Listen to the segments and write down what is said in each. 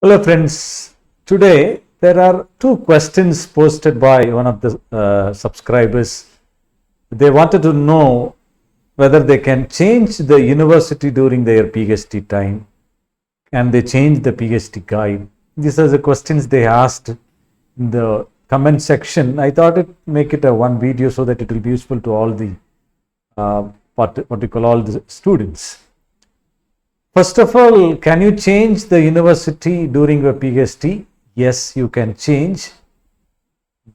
Hello friends, today there are two questions posted by one of the subscribers. They wanted to know whether they can change the university during their PhD time, and they changed the PhD guide. These are the questions they asked in the comment section. I thought it make it a one video so that it will be useful to all the what we call all the students. First of all, can you change the university during your PhD? Yes, you can change,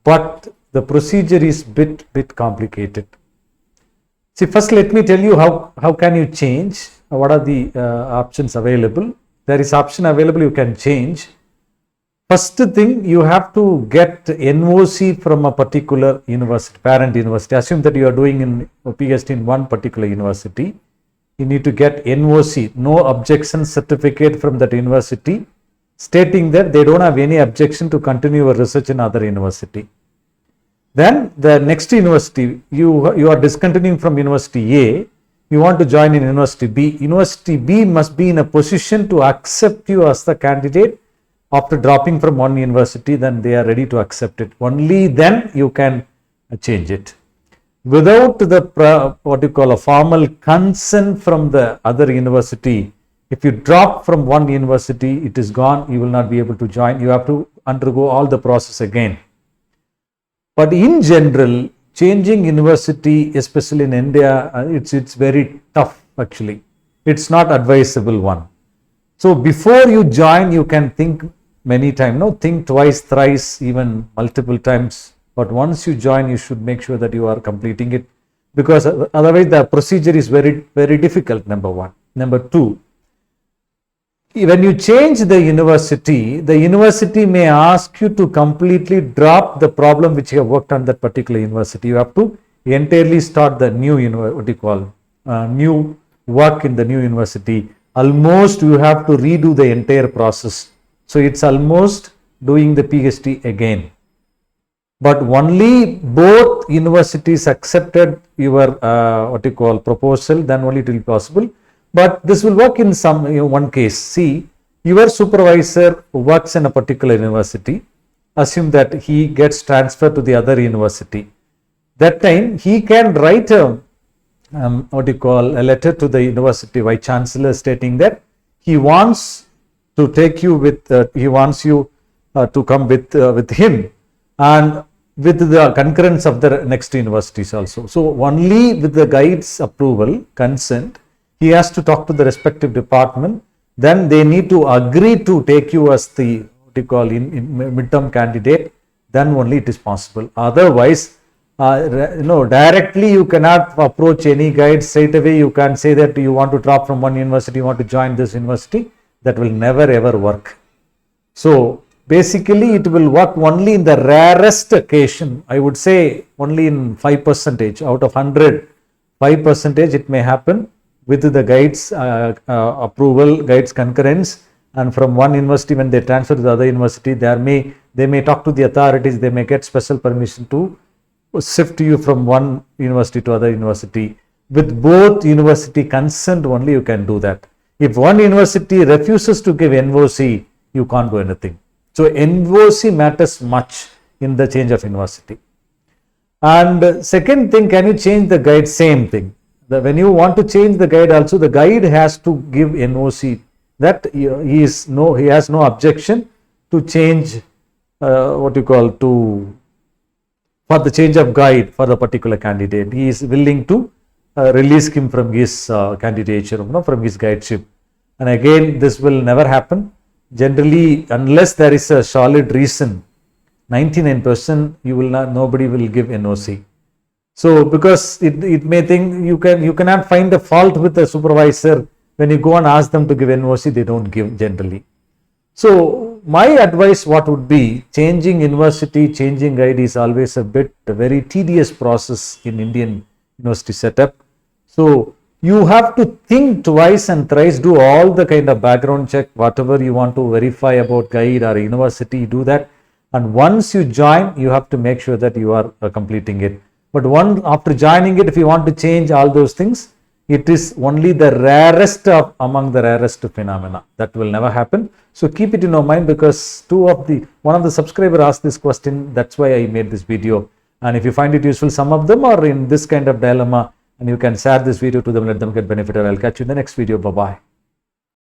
but the procedure is bit complicated. See, first let me tell you how can you change, what are the options available. There is option available, you can change. First thing, you have to get NOC from a particular university, parent university. Assume that you are doing in a PhD in one particular university. You need to get NOC, no objection certificate from that university, stating that they don't have any objection to continue your research in other university. Then the next university, you are discontinuing from University A, you want to join in University B. University B must be in a position to accept you as the candidate after dropping from one university. Then they are ready to accept it. Only then you can change it. Without the what you call a formal consent from the other university, if you drop from one university, it is gone. You will not be able to join. You have to undergo all the process again. But in general, changing university, especially in India, it's very tough actually. It's not advisable one. So before you join, you can think many times. No, think twice, thrice, even multiple times. But once you join, you should make sure that you are completing it, because otherwise the procedure is very difficult, number one. Number two, when you change the university may ask you to completely drop the problem which you have worked on that particular university. You have to entirely start the new new work in the new university. Almost you have to redo the entire process. So it's almost doing the PhD again. But only both universities accepted your proposal, then only it will be possible. But this will work in one case. See, your supervisor works in a particular university. Assume that he gets transferred to the other university. That time he can write a letter to the university vice chancellor stating that he wants to take you with, he wants you to come with him, and with the concurrence of the next universities also. So only with the guide's approval, consent, he has to talk to the respective department. Then they need to agree to take you as the midterm candidate. Then only it is possible. Otherwise, directly you cannot approach any guide straight away. You can say that you want to drop from one university, you want to join this university. That will never ever work. So basically, it will work only in the rarest occasion. I would say only in 5% out of 100, 5% it may happen with the guide's approval, guide's concurrence. And from one university, when they transfer to the other university, they may talk to the authorities. They may get special permission to shift you from one university to other university. With both university consent, only you can do that. If one university refuses to give NOC, you can't do anything. So NOC matters much in the change of university. And second thing, can you change the guide? Same thing. When you want to change the guide also, the guide has to give NOC that he has no objection to change for the change of guide for the particular candidate. He is willing to release him from his candidature, from his guideship. And again, this will never happen. Generally, unless there is a solid reason, 99% nobody will give NOC. So because it may think you cannot find a fault with the supervisor. When you go and ask them to give NOC, they don't give generally. So my advice, what would be, changing university, changing guide is always a very tedious process in Indian university setup. So you have to think twice and thrice, do all the kind of background check, whatever you want to verify about guide or university, do that. And once you join, you have to make sure that you are completing it. But after joining it, if you want to change all those things, It is only the rarest of among the rarest phenomena. That will never happen. So keep it in your mind, because one of the subscriber asked this question. That's why I made this video. And if you find it useful, some of them are in this kind of dilemma, and you can share this video to them, let them get benefited. I'll catch you in the next video. Bye-bye.